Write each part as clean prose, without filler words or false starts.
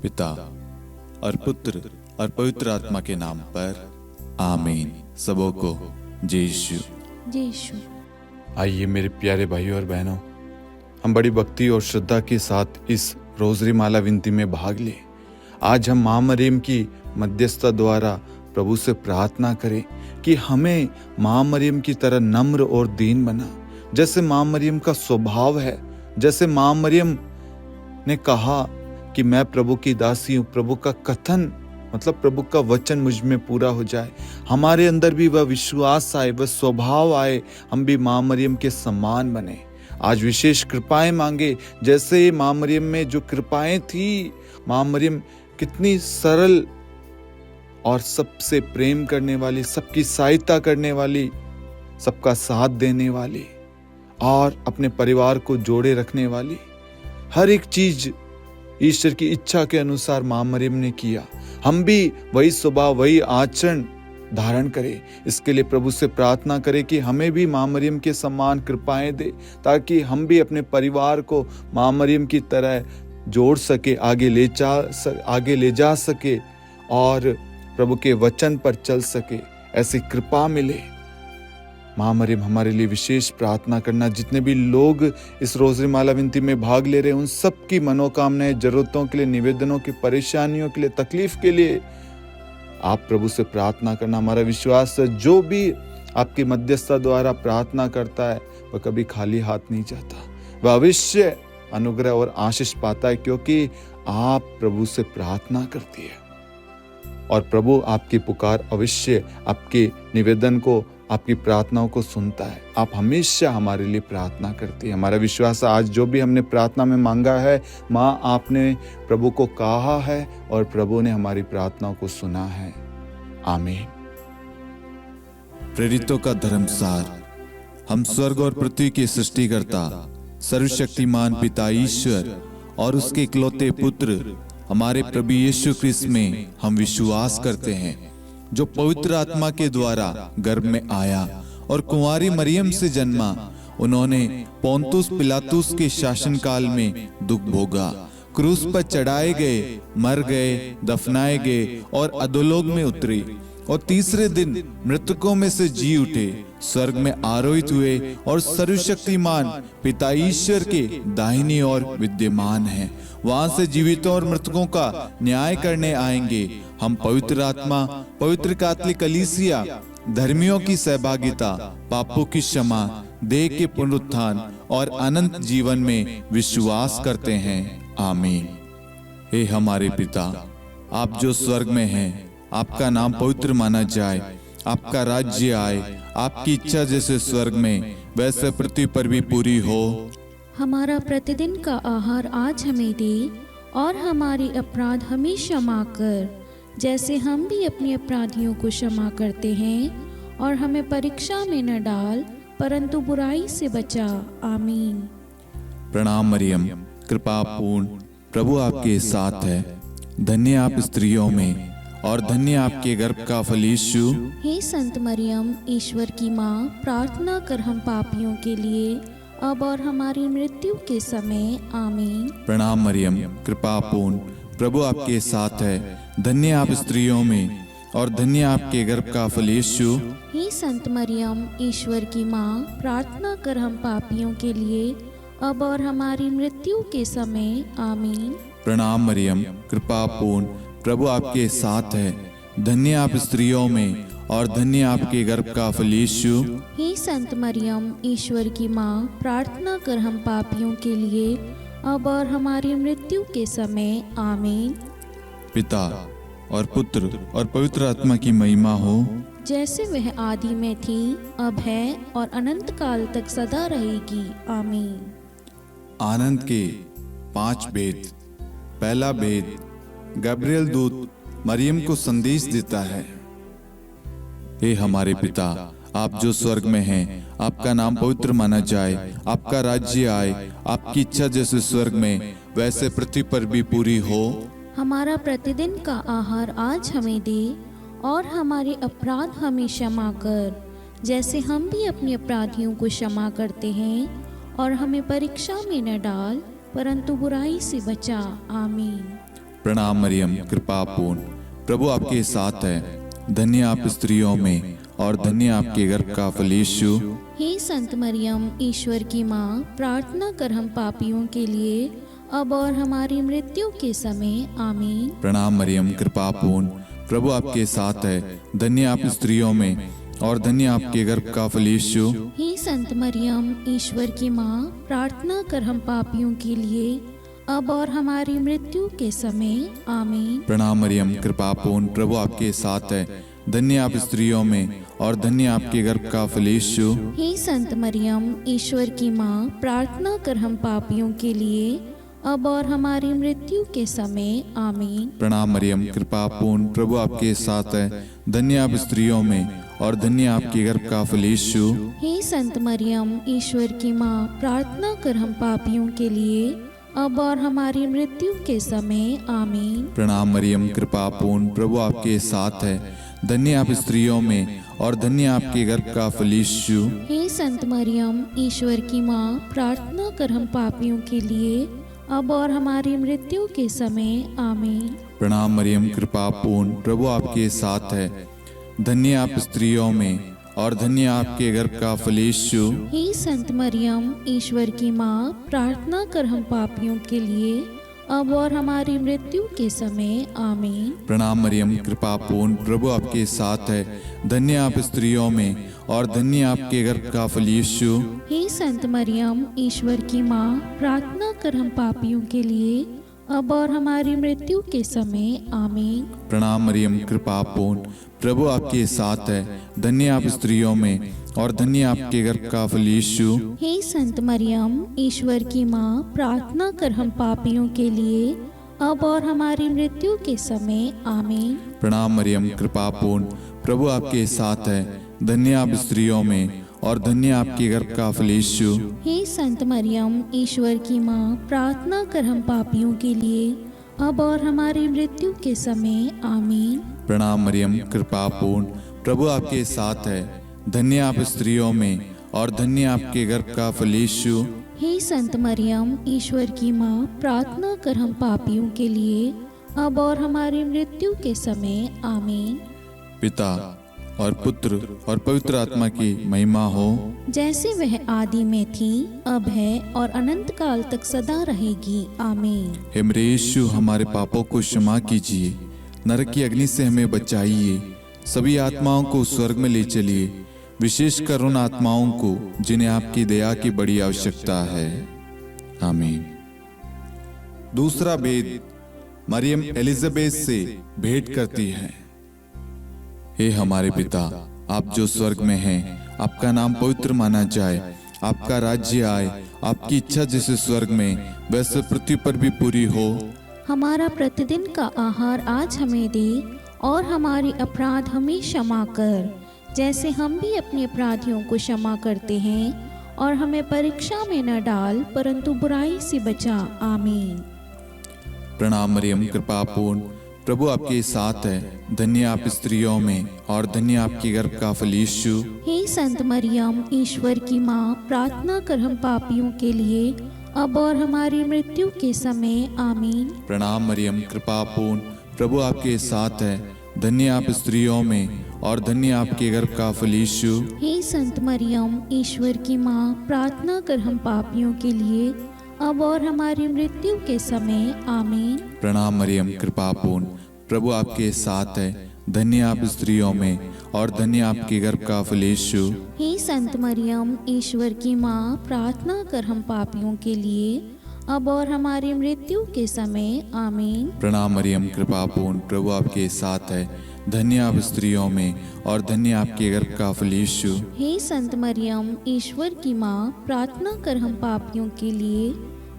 पिता और पुत्र और पवित्र आत्मा के नाम पर आमीन। सबों को जय यीशु। जय यीशु। आइए मेरे प्यारे भाइयों और बहनों, हम बड़ी भक्ति और श्रद्धा के साथ इस रोजरी माला विनती में भाग लें। आज हम मां मरियम की मध्यस्थता द्वारा प्रभु से प्रार्थना करें कि हमें मां मरियम की तरह नम्र और दीन बना। जैसे मां मरियम का स्वभाव है, जैसे मां मरियम ने कहा कि मैं प्रभु की दासी हूँ, प्रभु का कथन मतलब प्रभु का वचन मुझ में पूरा हो जाए, हमारे अंदर भी वह विश्वास आए, वह स्वभाव आए, हम भी मां मरियम के समान बने। आज विशेष कृपाएं मांगे, जैसे मां मरियम में जो कृपाएं थी। मां मरियम कितनी सरल और सबसे प्रेम करने वाली, सबकी सहायता करने वाली, सबका साथ देने वाली और अपने परिवार को जोड़े रखने वाली, हर एक चीज ईश्वर की इच्छा के अनुसार मां मरियम ने किया। हम भी वही स्वभाव, वही आचरण धारण करें। इसके लिए प्रभु से प्रार्थना करें कि हमें भी मां मरियम के समान कृपाएं दे, ताकि हम भी अपने परिवार को मां मरियम की तरह जोड़ सके, आगे ले जा सके और प्रभु के वचन पर चल सके, ऐसी कृपा मिले। मां मरियम हमारे लिए विशेष प्रार्थना करना। जितने भी लोग इस रोजरी माला विनती में भाग ले रहे हैं, उन सब की मनोकामनाएं, जरूरतों के लिए, निवेदनों की, परेशानियों के लिए, तकलीफ के लिए आप प्रभु से प्रार्थना करना। हमारा विश्वास है जो भी आपकी मध्यस्थता द्वारा प्रार्थना करता है वह कभी खाली हाथ नहीं जाता, वह अवश्य अनुग्रह और आशीष पाता है, क्योंकि आप प्रभु से प्रार्थना करती है और प्रभु आपकी पुकार अवश्य, आपके निवेदन को, आपकी प्रार्थनाओं को सुनता है। आप हमेशा हमारे लिए प्रार्थना करती है। हमारा विश्वास है आज जो भी हमने प्रार्थना में मांगा है, माँ आपने प्रभु को कहा है और प्रभु ने हमारी प्रार्थनाओं को सुना है। आमीन। प्रेरितों का धर्मसार। हम स्वर्ग और पृथ्वी के सृष्टिकर्ता सर्वशक्तिमान पिता ईश्वर और उसके इकलौते पुत्र हमारे प्रभु यीशु ख्रिस्त में हम विश्वास करते हैं, जो पवित्र आत्मा के द्वारा गर्भ में आया और कुंवारी मरियम से जन्मा। उन्होंने पोंतुस पिलातुस के शासनकाल में दुख भोगा, क्रूस पर चढ़ाए गए, मर गए, दफनाए गए और अधोलोक में उतरे और तीसरे दिन मृतकों में से जी उठे, स्वर्ग में आरोहित हुए और सर्वशक्तिमान पिता ईश्वर के दाहिनी ओर विद्यमान हैं। वहां से जीवितों और मृतकों का न्याय करने आएंगे। हम पवित्र आत्मा, पवित्र कैथोलिक कलीसिया, धर्मियों की सहभागिता, पापों की क्षमा, देह के पुनरुत्थान और अनंत जीवन में विश्वास करते हैं। आमीन। हे हमारे पिता, आप जो स्वर्ग में हैं, आपका नाम पवित्र माना जाए, आपका राज्य आए, आपकी इच्छा जैसे स्वर्ग में वैसे पृथ्वी पर भी पूरी हो। हमारा प्रतिदिन का आहार आज हमें दे और हमारे अपराध हमें क्षमा कर, जैसे हम भी अपने अपराधियों को क्षमा करते हैं, और हमें परीक्षा में न डाल परंतु बुराई से बचा। आमीन। प्रणाम मरियम, कृपा पूर्ण, प्रभु आपके साथ है। धन्य आप स्त्रियों में और धन्य आपके गर्भ का फल यीशु। हे संत मरियम, ईश्वर की माँ, प्रार्थना कर हम पापियों के लिए अब और हमारी मृत्यु के समय। आमीन। प्रणाम मरियम, कृपा पूर्ण, प्रभु आपके साथ है। धन्य आप स्त्रियों में और धन्य आपके गर्भ का फल यीशु। हे संत मरियम, ईश्वर की माँ, प्रार्थना कर हम पापियों के लिए अब और हमारी मृत्यु के समय। आमीन। प्रणाम मरियम, कृपा पूर्ण, प्रभु आपके साथ है। धन्य आप स्त्रियों में और धन्य आपके गर्भ का फल यीशु। हे संत मरियम, ईश्वर की माँ, प्रार्थना कर हम पापियों के लिए अब और हमारी मृत्यु के समय। आमीन। पिता और पुत्र और पवित्र आत्मा की महिमा हो, जैसे वह आदि में थी, अब है और अनंत काल तक सदा रहेगी। आमीन। आनंद के 5 भेद। पहला भेद, गब्रिएल दूत मरियम को संदेश देता है। हे हमारे पिता, आप जो स्वर्ग में हैं, आपका नाम पवित्र माना जाए, आपका राज्य आए, आपकी इच्छा जैसे स्वर्ग में वैसे पृथ्वी पर भी पूरी हो। हमारा प्रतिदिन का आहार आज हमें दे और हमारे अपराध हमें क्षमा कर, जैसे हम भी अपने अपराधियों को क्षमा करते हैं, और हमें परीक्षा में न डाल परंतु बुराई से बचा। आमीन। प्रणाम मरियम, कृपा पूर्ण, प्रभु आपके साथ है। धन्य आप स्त्रियों में और धन्य आपके गर्भ का फल यीशु। हे संत मरियम, ईश्वर की माँ, प्रार्थना कर हम पापियों के लिए अब और हमारी मृत्यु के समय आमीन। प्रणाम मरियम, कृपा पूर्ण, प्रभु आपके साथ है। धन्य आप स्त्रियों में और धन्य आपके गर्भ का फल यीशु। हे संत मरियम, ईश्वर की माँ, प्रार्थना कर हम पापियों के लिए अब और हमारी मृत्यु के समय आमीन। प्रणाम मरियम, कृपा पूर्ण, प्रभु आपके साथ है। धन्य आप स्त्रियों में और धन्य आपके गर्भ का फल यीशु। हे संत मरियम, ईश्वर की माँ, प्रार्थना कर हम पापियों के लिए अब और हमारी मृत्यु के समय आमीन। प्रणाम मरियम, कृपा पूर्ण, प्रभु आपके साथ है। धन्य आप स्त्रियों में और धन्य आपके गर्भ का फल यीशु। हे संत मरियम, ईश्वर की माँ, प्रार्थना कर हम पापियों के लिए अब और हमारी मृत्यु के समय आमीन। प्रणाम मरियम, कृपा पूर्ण, प्रभु आपके साथ है। धन्य आप स्त्रियों में और धन्य आपके गर्भ का फल यीशु। हे संत मरियम, ईश्वर की माँ, प्रार्थना कर हम पापियों के लिए अब और हमारी मृत्यु के समय आमीन। प्रणाम मरियम, कृपा पूर्ण, प्रभु आपके साथ है। धन्य आप स्त्रियों में और धन्य आपके गर्भ का फल यीशु। हे संत मरियम, ईश्वर की माँ, प्रार्थना कर हम पापियों के लिए अब और हमारी मृत्यु के समय आमीन। प्रणाम मरियम, कृपा पूर्ण, प्रभु आपके साथ है। धन्य आप स्त्रियों में और धन्य आपके गर्भ का फल यीशु। हे संत मरियम, ईश्वर की माँ, प्रार्थना कर हम पापियों के लिए अब और हमारी मृत्यु के समय आमीन। प्रणाम मरियम, कृपा पूर्ण, प्रभु आपके साथ है। धन्य आप स्त्रियों में और धन्य आपके गर्भ का फल यीशु। हे संत मरियम, ईश्वर की माँ, प्रार्थना कर हम पापियों के लिए अब और हमारी मृत्यु के समय आमीन। प्रणाम मरियम, कृपा पूर्ण, प्रभु आपके साथ है। धन्य आप स्त्रियों में और धन्य आपके गर्भ का फल यीशु। हे संत मरियम, ईश्वर की माँ, प्रार्थना कर हम पापियों के लिए अब और हमारी मृत्यु के समय आमीन। प्रणाम मरियम, कृपा पूर्ण, प्रभु आपके साथ है। धन्य आप स्त्रियों में और धन्य आपके गर्भ का फल यीशु। हे संत मरियम, ईश्वर की माँ, प्रार्थना कर हम पापियों के लिए अब और हमारी मृत्यु के समय आमीन। पिता और पुत्र और पवित्र आत्मा की महिमा हो, जैसे वह आदि में थी, अब है और अनंत काल तक सदा रहेगी आमीन। हे मेरे यीशु, हमारे पापों को क्षमा कीजिए, नरक की अग्नि से हमें बचाइए, सभी आत्माओं को स्वर्ग में ले चलिए, विशेषकर उन आत्माओं को जिन्हें आपकी दया की बड़ी आवश्यकता है। आमीन। दूसरा भेद, मरियम एलिजाबेथ से भेंट करती है। हे हमारे पिता, आप जो स्वर्ग में हैं, आपका नाम पवित्र माना जाए, आपका राज्य आए, आपकी इच्छा जैसे स्वर्ग में वैसे पृथ्वी पर भी पूरी हो। हमारा प्रतिदिन का आहार आज हमें दे और हमारे अपराध हमें क्षमा कर, जैसे हम भी अपने अपराधियों को क्षमा करते हैं, और हमें परीक्षा में न डाल परंतु बुराई से बचा आमीन। प्रणाम मरियम, कृपा पूर्ण, प्रभु आपके साथ है। धन्य आप स्त्रियों में और धन्य आपके गर्भ का फल यीशु। हे संत मरियम, ईश्वर की माँ, प्रार्थना कर हम पापियों के लिए अब और हमारी मृत्यु के समय आमीन। प्रणाम मरियम, कृपा पूर्ण, प्रभु आपके साथ है। धन्य आप स्त्रियों में और धन्य आपके गर्भ का फल यीशु। हे संत मरियम, ईश्वर की माँ, प्रार्थना कर हम पापियों के लिए अब और हमारी मृत्यु के समय आमीन। प्रणाम मरियम, कृपा पूर्ण, प्रभु आपके साथ है। धन्य आप स्त्रियों में और धन्य आपके गर्भ का फल यीशु। हे संत मरियम, ईश्वर की माँ, प्रार्थना कर हम पापियों के लिए अब और हमारी मृत्यु के समय आमीन। प्रणाम मरियम, कृपा पूर्ण, प्रभु आपके साथ है। धन्य आप स्त्रियों में और धन्य आपके गर्भ का फल यीशु। हे संत मरियम, ईश्वर की माँ, प्रार्थना कर हम पापियों के लिए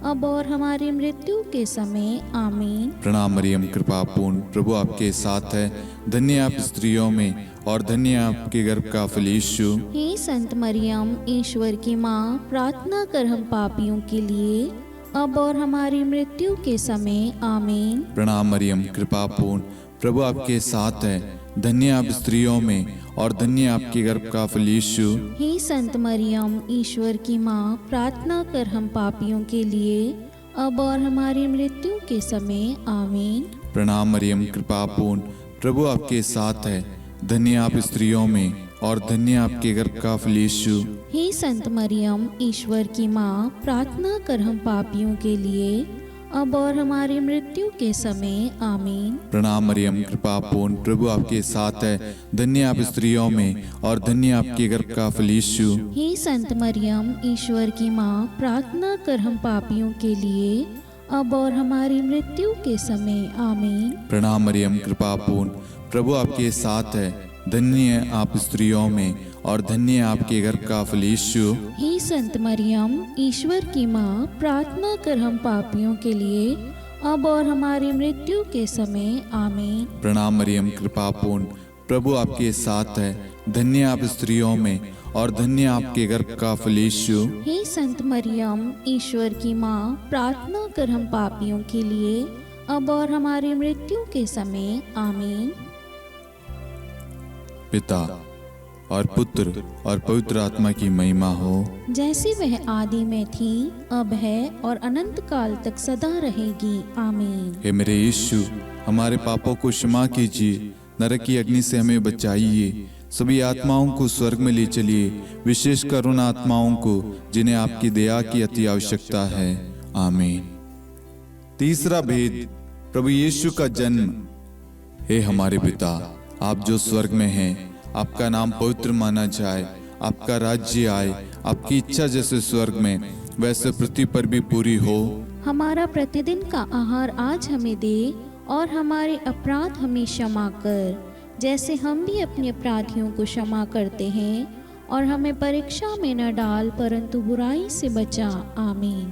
अब और हमारी मृत्यु के समय आमीन। प्रणाम मरियम, कृपा पूर्ण, प्रभु आपके साथ है। धन्य आप स्त्रियों में और धन्य आपके गर्भ का फल यीशु। हे संत मरियम, ईश्वर की माँ, प्रार्थना कर हम पापियों के लिए अब और हमारी मृत्यु के समय आमीन। प्रणाम मरियम, कृपा पूर्ण, प्रभु आपके साथ है। धन्य आप स्त्रियों में और धन्य आपके गर्भ का फल यीशु। हे संत मरियम, ईश्वर की माँ, प्रार्थना कर हम पापियों के लिए अब और हमारी मृत्यु के समय आमीन। प्रणाम मरियम, कृपा पूर्ण, प्रभु आपके साथ है। धन्य आप स्त्रियों में और धन्य आपके गर्भ का फल यीशु। हे संत मरियम, ईश्वर की माँ, प्रार्थना कर हम पापियों के लिए, अब और हमारी मृत्यु के समय आमीन। प्रणाम मरियम, कृपा पूर्ण, प्रभु आपके साथ है। धन्य आप स्त्रियों में और धन्य आपके गर्भ का फल यीशु। हे संत मरियम, ईश्वर की माँ, प्रार्थना कर हम पापियों के लिए, अब और हमारी मृत्यु के समय आमीन। प्रणाम मरियम, कृपा पूर्ण, प्रभु आपके साथ है। धन्य आप स्त्रियों में और धन्य आपके गर्भ का फल यीशु। हे संत मरियम, ईश्वर की माँ, प्रार्थना कर हम पापियों के लिए, अब और हमारी मृत्यु के समय आमीन। प्रणाम मरियम, कृपा पूर्ण, प्रभु आपके साथ है। धन्य आप स्त्रियों में और धन्य आपके गर्भ का फल यीशु। हे संत मरियम, ईश्वर की माँ, प्रार्थना कर हम पापियों के लिए, अब और हमारी मृत्यु के समय आमीन। पिता और पुत्र और पवित्र आत्मा की महिमा हो, जैसे वह आदि में थी, अब है और अनंत काल तक सदा रहेगी आमीन। हे मेरे यीशु, हमारे पापों को क्षमा कीजिए, नरक की अग्नि से हमें बचाइए, सभी आत्माओं को स्वर्ग में ले चलिए, विशेषकर उन आत्माओं को जिन्हें आपकी दया की अति आवश्यकता है। आमीन। तीसरा भेद, प्रभु यीशु का जन्म। हे हमारे पिता, आप जो स्वर्ग में हैं, आपका नाम पवित्र माना जाए, आपका राज्य आए, आपकी इच्छा जैसे स्वर्ग में वैसे पृथ्वी पर भी पूरी हो। हमारा प्रतिदिन का आहार आज हमें दे, और हमारे अपराध हमें क्षमा कर, जैसे हम भी अपने अपराधियों को क्षमा करते हैं, और हमें परीक्षा में न डाल, परंतु बुराई से बचा। आमीन।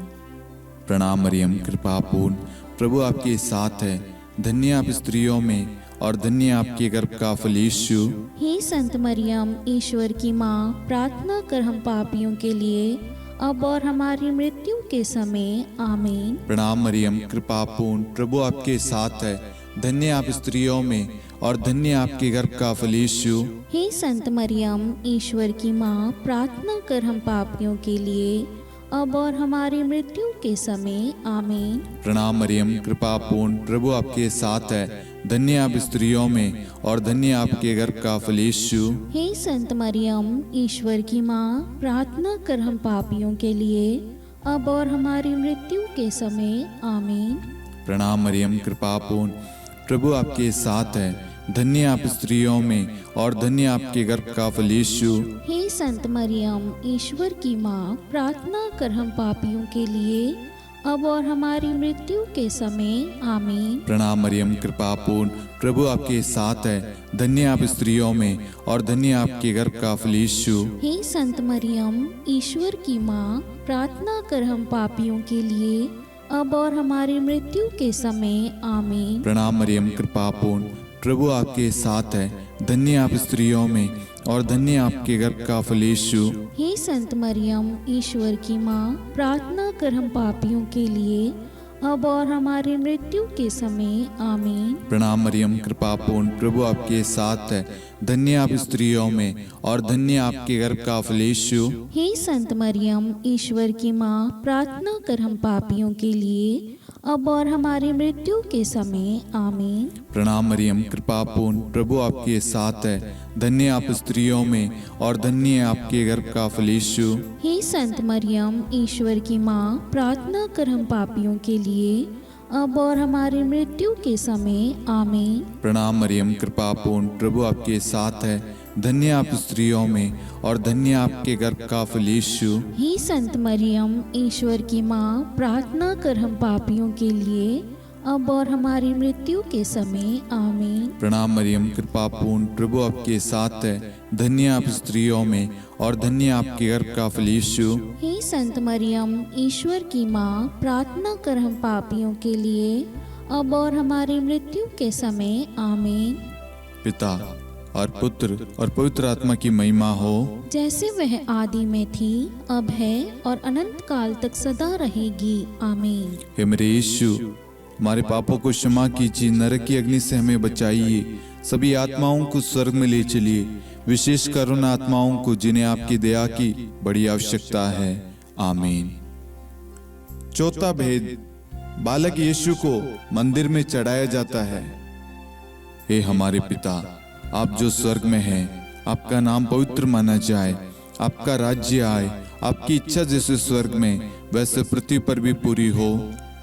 प्रणाम मरियम, कृपा पूर्ण, प्रभु आपके साथ है। धन्य आप स्त्रियों में और धन्य आपके गर्भ का फल यीशु। हे संत मरियम, ईश्वर की माँ, प्रार्थना कर हम पापियों के लिए, अब और हमारी मृत्यु के समय आमीन। प्रणाम मरियम, कृपा पूर्ण, प्रभु आपके साथ है। धन्य आप स्त्रियों में और धन्य आपके गर्भ का फल यीशु। हे संत मरियम, ईश्वर की माँ, प्रार्थना कर हम पापियों के लिए, अब और हमारी मृत्यु के समय आमीन। प्रणाम मरियम, कृपा पूर्ण, प्रभु आपके साथ है। धन्य आप स्त्रियों में और धन्य आपके गर्भ का फल यीशु। हे संत मरियम, ईश्वर की माँ, प्रार्थना कर हम पापियों के लिए, अब और हमारी मृत्यु के समय आमीन। प्रणाम मरियम, कृपा पूर्ण, प्रभु आपके साथ है। धन्य आप स्त्रियों में और धन्य आपके गर्भ का फल यीशु। हे संत मरियम, ईश्वर की माँ, प्रार्थना कर हम पापियों के लिए, अब और हमारी मृत्यु के समय आमीन। प्रणाम मरियम, कृपा पूर्ण, प्रभु आपके साथ है। धन्य आप स्त्रियों में और धन्य आपके गर्भ का फल यीशु। हे संत मरियम, ईश्वर की माँ, प्रार्थना कर हम पापियों के लिए, अब और हमारी मृत्यु के समय आमीन। प्रणाम मरियम, कृपा पूर्ण, प्रभु आपके साथ है। धन्य आप स्त्रियों में और धन्य आपके गर्भ का फल यीशु। हे संत मरियम, ईश्वर की माँ, प्रार्थना कर हम पापियों के लिए, अब और हमारी मृत्यु के समय आमीन। प्रणाम मरियम, कृपा पूर्ण, प्रभु आपके साथ है। धन्य आप स्त्रियों में और धन्य आपके गर्भ का फल यीशु। हे संत मरियम, ईश्वर की माँ, प्रार्थना कर हम पापियों के लिए, अब और हमारी मृत्यु के समय आमीन। प्रणाम मरियम, कृपा पूर्ण, प्रभु आपके साथ है। धन्य आप स्त्रियों में और धन्य आपके गर्भ का फल यीशु। हे संत मरियम, ईश्वर की माँ, प्रार्थना कर हम पापियों के लिए, अब और हमारी मृत्यु के समय आमीन। प्रणाम मरियम, कृपा पूर्ण, प्रभु आपके साथ है। धन्य आप स्त्रियों में और धन्य आपके गर्भ का फल यीशु। हे संत मरियम, ईश्वर की माँ, प्रार्थना कर हम पापियों के लिए, अब और हमारी मृत्यु के समय आमीन। प्रणाम मरियम, कृपा पूर्ण, प्रभु आपके साथ है। धन्य आप स्त्रियों में और धन्य आपके गर्भ का फल यीशु। हे संत मरियम, ईश्वर की माँ, प्रार्थना कर हम पापियों के लिए, अब और हमारी मृत्यु के समय आमीन। पिता और पुत्र और पवित्र आत्मा की महिमा हो, जैसे वह आदि में थी, अब है और अनंत काल तक सदा रहेगी आमीन। हे मेरे यीशु, हमारे पापों को क्षमा कीजिए, नरक की अग्नि से हमें बचाइए, सभी आत्माओं को स्वर्ग में ले चलिए, विशेषकर उन आत्माओं को जिन्हें आपकी दया की बड़ी आवश्यकता है। आमीन। चौथा भेद, बालक यीशु को मंदिर में चढ़ाया जाता है। हे हमारे पिता, आप जो स्वर्ग में हैं, आपका नाम पवित्र माना जाए, आपका राज्य आए, आपकी इच्छा जैसे स्वर्ग में वैसे पृथ्वी पर भी पूरी हो।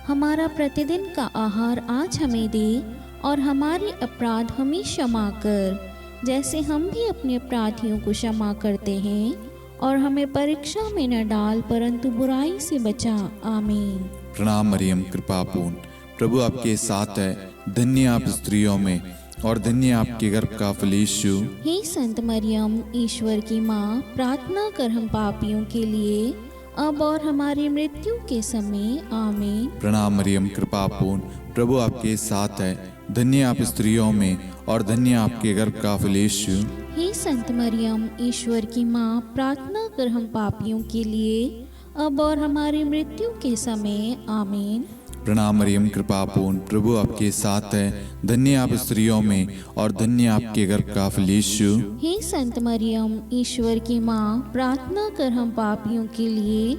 हमारा प्रतिदिन का आहार आज हमें दे, और हमारे अपराध हमें क्षमा कर, जैसे हम भी अपने अपराधियों को क्षमा करते हैं, और हमें परीक्षा में न डाल, परंतु बुराई से बचा। आमीन। प्रणाम मरियम, कृपा पूर्ण, प्रभु आपके साथ है। धन्य आप स्त्रियों में, और धन्य आपके गर्भ का फल यीशु। हे संत मरियम, ईश्वर की माँ, प्रार्थना कर हम पापियों के लिए, अब और हमारी मृत्यु के समय। आमीन। प्रणाम मरियम, कृपा पूर्ण, प्रभु आपके साथ है। धन्य आप स्त्रियों में, और धन्य आपके गर्भ का फल यीशु। हे संत मरियम, ईश्वर की माँ, प्रार्थना कर हम पापियों के लिए, अब और हमारी मृत्यु के समय। आमीन। प्रणाम मरियम, कृपा पूर्ण, प्रभु आपके साथ है। धन्य आप स्त्रियों में, और धन्य आपके गर्भ का फल यीशु। हे संत मरियम, ईश्वर की माँ, प्रार्थना कर हम पापियों के लिए,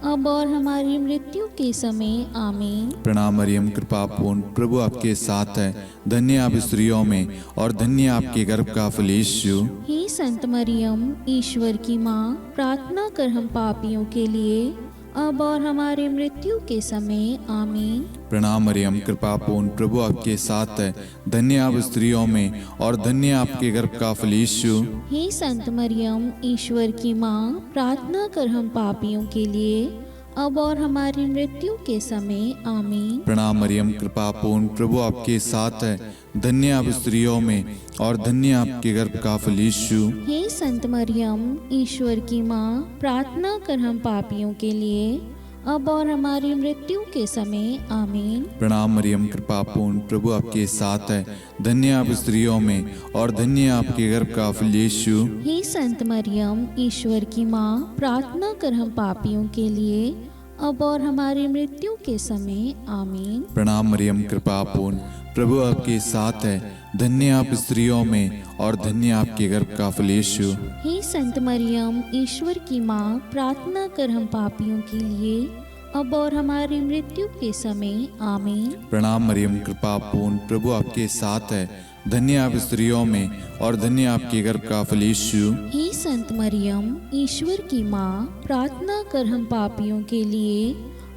अब और हमारी मृत्यु के समय। आमीन। प्रणाम मरियम, कृपा पूर्ण, प्रभु आपके साथ है। धन्य आप स्त्रियों में, और धन्य आपके गर्भ का फल यीशु। हे संत मरियम, ईश्वर की माँ, प्रार्थना कर हम पापियों के लिए, अब और हमारी मृत्यु के समय। आमीन। प्रणाम मरियम, कृपा पूर्ण, प्रभु आपके साथ है। धन्य आप स्त्रियों में, और धन्य आपके गर्भ का फल यीशु। हे संत मरियम, ईश्वर की माँ, प्रार्थना कर हम पापियों के लिए, अब और हमारी मृत्यु के समय। आमीन। प्रणाम मरियम, कृपा पूर्ण, प्रभु आपके साथ है। धन्य आप स्त्रियों में, और धन्य आपके गर्भ का फल यीशु। हे संत मरियम, ईश्वर की माँ, प्रार्थना कर हम पापियों के लिए, अब और हमारी मृत्यु के समय। आमीन। प्रणाम मरियम, कृपा पूर्ण, प्रभु आपके साथ है। धन्य आप स्त्रियों में, और धन्य आपके गर्भ का फल यीशु। हे संत मरियम, ईश्वर की माँ, प्रार्थना कर हम पापियों के लिए, अब और हमारी मृत्यु के समय। आमीन। प्रणाम मरियम, कृपा पूर्ण, प्रभु आपके साथ है। धन्य आप स्त्रियों में, और धन्य आपके गर्भ का फल यीशु। हे संत मरियम, ईश्वर की माँ, प्रार्थना कर हम पापियों के लिए, अब और हमारी मृत्यु के समय। आमीन। प्रणाम मरियम, कृपा पूर्ण, प्रभु आपके साथ है। धन्य आप स्त्रियों में, और धन्य आपके गर्भ का फल यीशु। हे संत मरियम, ईश्वर की माँ, प्रार्थना कर हम पापियों के लिए,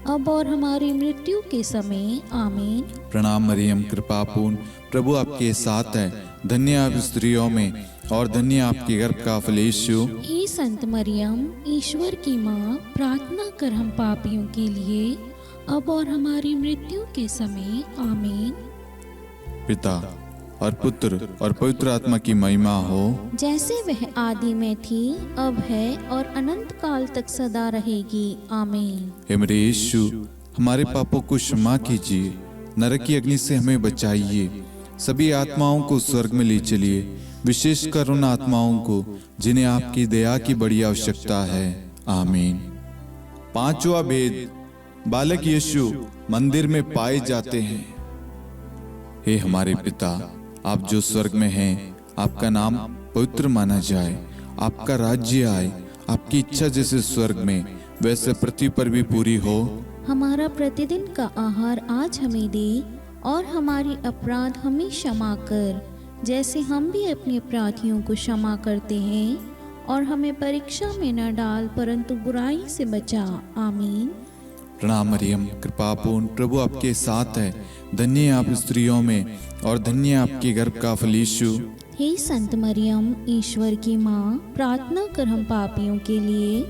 अब और हमारी मृत्यु के समय। आमीन। प्रणाम मरियम, कृपा पूर्ण, प्रभु आपके साथ है। धन्य आप स्त्रियों में, और धन्य आपके गर्भ का फल यीशु। हे संत मरियम, ईश्वर की माँ, प्रार्थना कर हम पापियों के लिए, अब और हमारी मृत्यु के समय। आमीन। पिता और पुत्र और पवित्र आत्मा की महिमा हो, जैसे वह आदि में थी, अब है, और अनंत काल तक सदा रहेगी। आमीन। हे मेरे यीशु, हमारे पापों को क्षमा कीजिए, नरक की अग्नि से हमें बचाइए, सभी आत्माओं को स्वर्ग में ले चलिए, विशेषकर उन आत्माओं को जिन्हें आपकी दया की बड़ी आवश्यकता है। आमीन। पांचवा भेद, बालक यीशु मंदिर में पाए जाते हैं। हे हमारे पिता, आप जो स्वर्ग में हैं, आपका नाम पवित्र माना जाए, आपका राज्य आए, आपकी इच्छा जैसे स्वर्ग में वैसे पृथ्वी पर भी पूरी हो। हमारा प्रतिदिन का आहार आज हमें दे, और हमारी अपराध हमें क्षमा कर, जैसे हम भी अपने अपराधियों को क्षमा करते हैं, और हमें परीक्षा में न डाल, परंतु बुराई से बचा। आमीन। प्रणाम मरियम, कृपा पूर्ण, प्रभु आपके साथ है। धन्य आप स्त्रियों में, और धन्य आपके गर्भ का फल यीशु। हे संत मरियम, ईश्वर की माँ, प्रार्थना कर हम पापियों के लिए,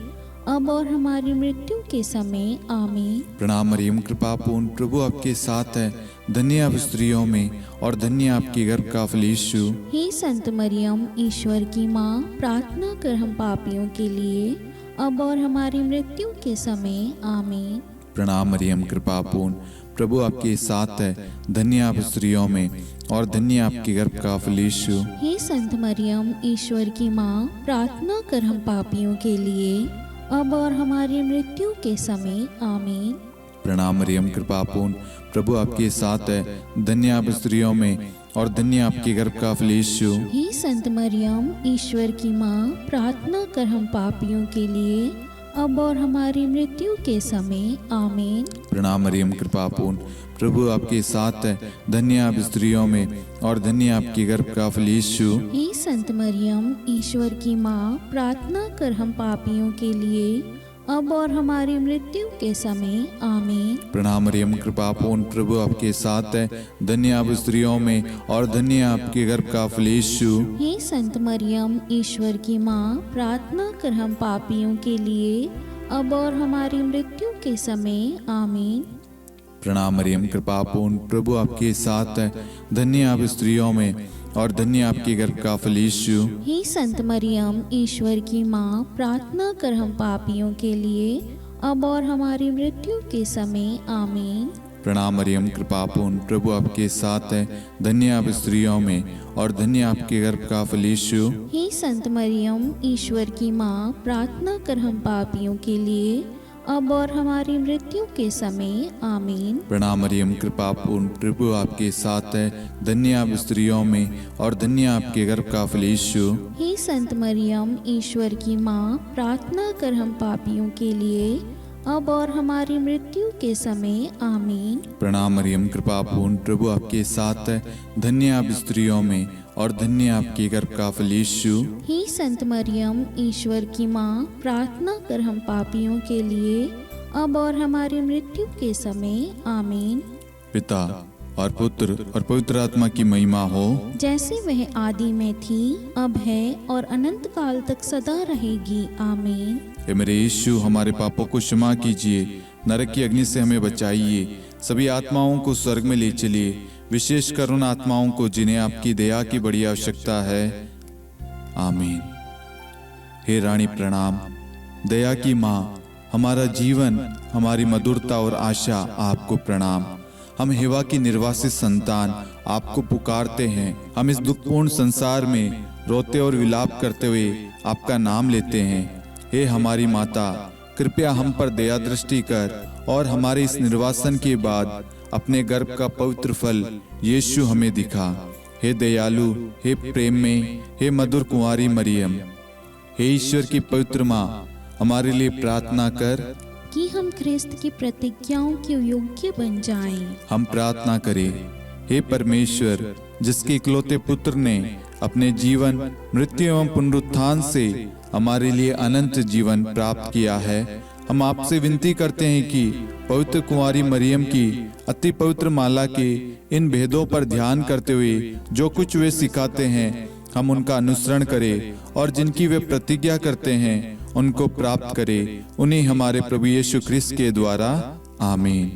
अब और हमारी मृत्यु के समय। आमीन। प्रणाम मरियम, कृपा पूर्ण, प्रभु आपके साथ है। धन्य आप स्त्रियों में, और धन्य आपके गर्भ का फल यीशु। हे संत मरियम, ईश्वर की माँ, प्रार्थना कर हम पापियों के लिए, अब और हमारी मृत्यु के समय। आमीन। प्रणाम मरियम, कृपा पूर्ण, प्रभु आपके साथ है। धन्य आप स्त्रियों में, और धन्य आपके गर्भ का फल यीशु। हे संत मरियम, ईश्वर की माँ, प्रार्थना कर हम पापियों के लिए, अब और हमारी मृत्यु के समय। आमीन। प्रणाम मरियम, कृपा पूर्ण, प्रभु आपके साथ है। धन्य आप स्त्रियों में, और धन्य आपके गर्भ का फल यीशु। हे संत मरियम, ईश्वर की माँ, प्रार्थना कर हम पापियों के लिए, अब और हमारी मृत्यु के समय आमीन। प्रणाम मरियम, कृपा पूर्ण, प्रभु आपके साथ है। धन्य आप स्त्रियों में और धन्य आपके गर्भ का फल यीशु। हे संत मरियम, ईश्वर की माँ, प्रार्थना कर हम पापियों के लिए, अब और हमारी मृत्यु के समय आमीन। प्रणाम मरियम, कृपा पूर्ण, प्रभु आपके साथ है। धन्य आप स्त्रियों में और धन्य आपके गर्भ का फल यीशु। हे संत मरियम, ईश्वर की माँ, प्रार्थना कर हम पापियों के लिए, अब और हमारी मृत्यु के समय आमीन। प्रणाम मरियम, कृपा पूर्ण, प्रभु आपके साथ है। धन्य आप स्त्रियों में और धन्य आपके गर्भ का फल यीशु। हे संत मरियम, ईश्वर की माँ, प्रार्थना कर हम पापियों के लिए, अब और हमारी मृत्यु के समय आमीन। प्रणाम मरियम, कृपा पूर्ण, प्रभु आपके साथ है। धन्य आप स्त्रियों में और धन्य आपके गर्भ का फल यीशु। हे संत मरियम, ईश्वर की माँ, प्रार्थना कर हम पापियों के लिए, अब और हमारी मृत्यु के समय आमीन। प्रणाम मरियम, कृपा पूर्ण, प्रभु आपके साथ है। धन्य आप स्त्रियों में और धन्य आपके गर्भ का फल यीशु। हे संत मरियम, ईश्वर की माँ, प्रार्थना कर हम पापियों के लिए, अब और हमारी मृत्यु के समय आमीन। प्रणाम मरियम, कृपा पूर्ण, प्रभु आपके साथ है। धन्य आप स्त्रियों में और धन्य आपके गर्भ का फल यीशु। हे संत मरियम, ईश्वर की माँ, प्रार्थना कर हम पापियों के लिए, अब और हमारी मृत्यु के समय आमीन। पिता और पुत्र और पवित्र आत्मा की महिमा हो, जैसे वह आदि में थी, अब है और अनंत काल तक सदा रहेगी आमीन। हे मेरे यीशु, हमारे पापों को क्षमा कीजिए, नरक की अग्नि से हमें बचाइए, सभी आत्माओं को स्वर्ग में ले चलिए, विशेषकर उन आत्माओं को जिन्हें आपकी दया की बड़ी आवश्यकता है। आमीन। हे रानी प्रणाम, दया की माँ, हमारा जीवन, हमारी मधुरता और आशा आपको प्रणाम। हम हेवा की निर्वासित संतान आपको पुकारते हैं। हम इस दुखपूर्ण संसार में रोते और विलाप करते हुए आपका नाम लेते हैं। हे हमारी माता, कृपया हम पर दया दृष्टि कर और हमारे इस निर्वासन के बाद अपने गर्भ का पवित्र फल यीशु हमें दिखा। हे दयालु, हे प्रेम में, हे मधुर कुंवारी मरियम, हे ईश्वर की पवित्र माँ, हमारे लिए प्रार्थना कर कि हम ख्रिस्त की प्रतिज्ञाओं के योग्य बन जाएं। हम प्रार्थना करें। हे परमेश्वर, जिसके इकलौते पुत्र ने अपने जीवन, मृत्यु एवं पुनरुत्थान से हमारे लिए अनंत जीवन प्राप्त किया है, हम आपसे विनती करते हैं कि पवित्र कुंवारी मरियम की अति पवित्र माला के इन भेदों पर ध्यान करते हुए जो कुछ वे सिखाते हैं, हम उनका अनुसरण करें और जिनकी वे प्रतिज्ञा करते हैं उनको प्राप्त करें। उन्हीं हमारे प्रभु यीशु ख्रिस्त के द्वारा आमीन।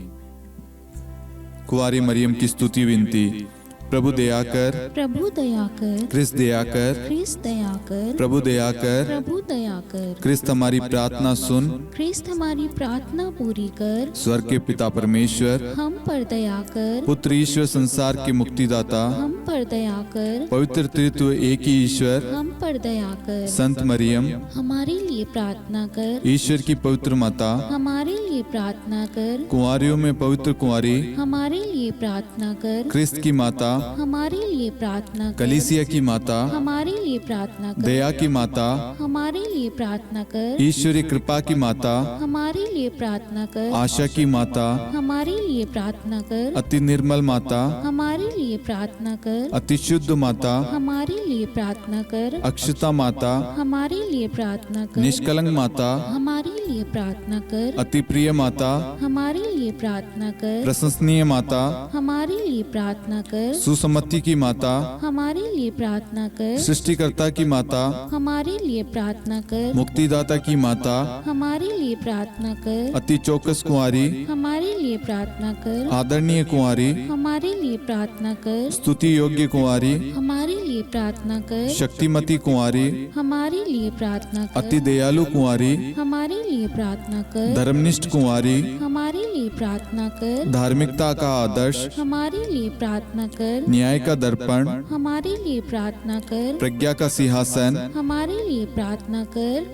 कुंवारी मरियम की स्तुति विनती। प्रभु दया कर, प्रभु दया कर, ख्रिस्त दया कर, ख्रिस्त दया कर, प्रभु दया कर, प्रभु दया कर, ख्रिस्त हमारी प्रार्थना सुन। ख्रिस्त हमारी प्रार्थना पूरी कर, स्वर्ग के पिता परमेश्वर, हम पर दया कर, पुत्र ईश्वर संसार के मुक्तिदाता, हम पर दया कर, पवित्र त्रित्व एक ही ईश्वर, हम पर दया कर, संत मरियम, हमारे लिए प्रार्थना कर, ईश्वर की पवित्र माता, हमारे लिए प्रार्थना कर, कुंवारियों में पवित्र कुंवारी, हमारे लिए प्रार्थना कर, ख्रिस्त की माता, हमारे लिए प्रार्थना कर, कलीसिया की माता, हमारे लिए प्रार्थना कर, दया की माता, हमारे लिए प्रार्थना कर, ईश्वरी कृपा की माता, हमारे लिए प्रार्थना कर, आशा की माता, हमारे लिए प्रार्थना कर, अति निर्मल माता, हमारे लिए प्रार्थना कर, अति शुद्ध माता, हमारे लिए प्रार्थना कर, अक्षता माता, हमारे लिए प्रार्थना कर, निष्कलंक माता, हमारे लिए प्रार्थना कर, अति प्रिय माता, हमारे लिए प्रार्थना कर, प्रशंसनीय माता, हमारे लिए प्रार्थना कर, सुसम्मति की माता, हमारे लिए प्रार्थना कर, सृष्टिकर्ता की माता, हमारे लिए प्रार्थना कर, मुक्तिदाता की माता, हमारे लिए प्रार्थना कर, अति चौकस कुंवारी, हमारे लिए प्रार्थना कर, आदरणीय कुंवारी, हमारे लिए प्रार्थना कर, स्तुति योग्य कुंवारी, हमारे लिए प्रार्थना कर, शक्तिमती कुंवारी, हमारे लिए प्रार्थना कर, अति दयालु कुंवारी, हमारे लिए प्रार्थना कर, धर्मनिष्ठ कुंवारी, हमारे लिए प्रार्थना कर, धार्मिकता का आदर्श, हमारे लिए प्रार्थना कर, न्याय का दर्पण, हमारे लिए प्रार्थना कर, प्रज्ञा का सिंहासन, हमारे लिए प्रार्थना कर,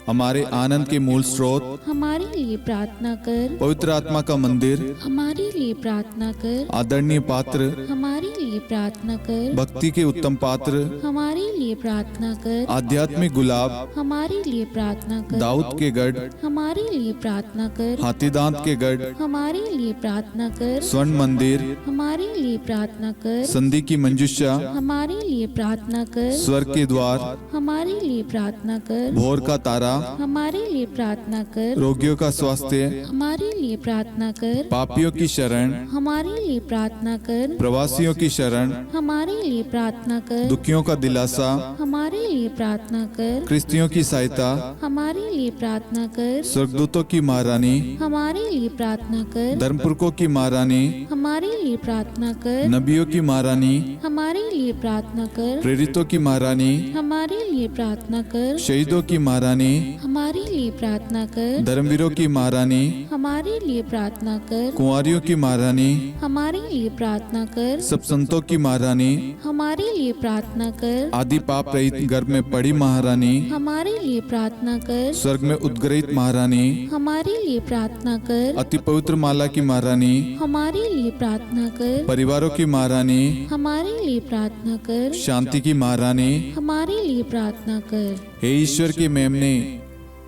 हमारे आनंद के मूल स्रोत, हमारे लिए प्रार्थना कर। पवित्र आत्मा का मंदिर, हमारे लिए प्रार्थना कर। आदरणीय पात्र, हमारे लिए प्रार्थना कर। भक्ति के उत्तम पात्र, हमारे लिए प्रार्थना कर। आध्यात्मिक गुलाब, हमारे लिए प्रार्थना कर। दाऊद के गढ़, हमारे लिए प्रार्थना कर। हाथीदांत के गढ़, हमारे लिए प्रार्थना कर। स्वर्ण मंदिर, हमारे लिए प्रार्थना कर। संधि की मंजुषा, हमारे लिए प्रार्थना कर। स्वर्ग के द्वार, हमारे लिए प्रार्थना कर। भोर का तारा, हमारे लिए प्रार्थना कर। रोगियों का स्वास्थ्य, हमारे लिए प्रार्थना कर। पापियों की शरण, हमारे लिए प्रार्थना कर। प्रवासियों की शरण, हमारे लिए प्रार्थना कर। दुखियों का दिलासा, हमारे लिए प्रार्थना कर। क्रिस्तियों की सहायता, हमारे लिए प्रार्थना कर। स्वर्गदूतों की महारानी, हमारे लिए प्रार्थना कर। धर्मपुरखों की महारानी, हमारे लिए प्रार्थना कर। नबियों की महारानी, हमारे लिए प्रार्थना कर। प्रेरितों की महारानी, हमारे लिए प्रार्थना कर। शहीदों की महारानी, हमारे लिए प्रार्थना कर। धर्मवीरों की महारानी, हमारे लिए प्रार्थना कर। कुंवारियों की महारानी, हमारे लिए प्रार्थना कर। सब संतों की महारानी, हमारे लिए प्रार्थना कर। आदि पाप रहित गर्भ में पड़ी महारानी, हमारे लिए प्रार्थना कर। स्वर्ग में उद्गृहित महारानी, हमारे लिए प्रार्थना कर। अति पवित्र माला की महारानी, हमारे लिए प्रार्थना कर। परिवारों की महारानी, हमारे लिए प्रार्थना कर। शांति की महारानी, हमारे लिए प्रार्थना कर। हे ईश्वर के मेमने,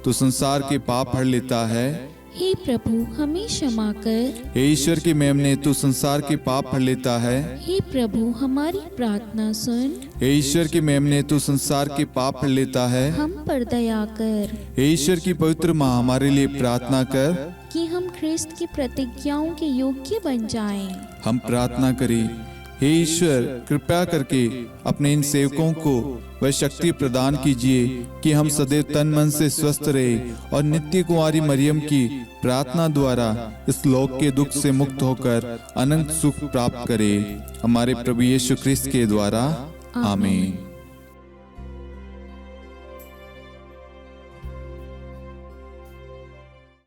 तू संसार के पाप हर लेता है। हे प्रभु हमें क्षमा कर। हे ईश्वर के मेमने, तू संसार के पाप हर लेता है। हे प्रभु हमारी प्रार्थना सुन। हे ईश्वर के मेमने, तू संसार के पाप हर लेता है। हम पर दया कर हे ईश्वर की पवित्र माँ, हमारे लिए प्रार्थना कर। कि हम ख्रिस्त की प्रतिज्ञाओं के योग्य बन जाएं। हम प्रार्थना करें, हे ईश्वर कृपया करके अपने इन सेवकों को वह शक्ति प्रदान कीजिए कि हम सदैव तन मन से स्वस्थ रहे और नित्य कुंवारी मरियम की प्रार्थना द्वारा इस लोक के दुख से मुक्त होकर अनंत सुख प्राप्त करें। हमारे प्रभु यीशु ख्रिस्त के द्वारा आमीन।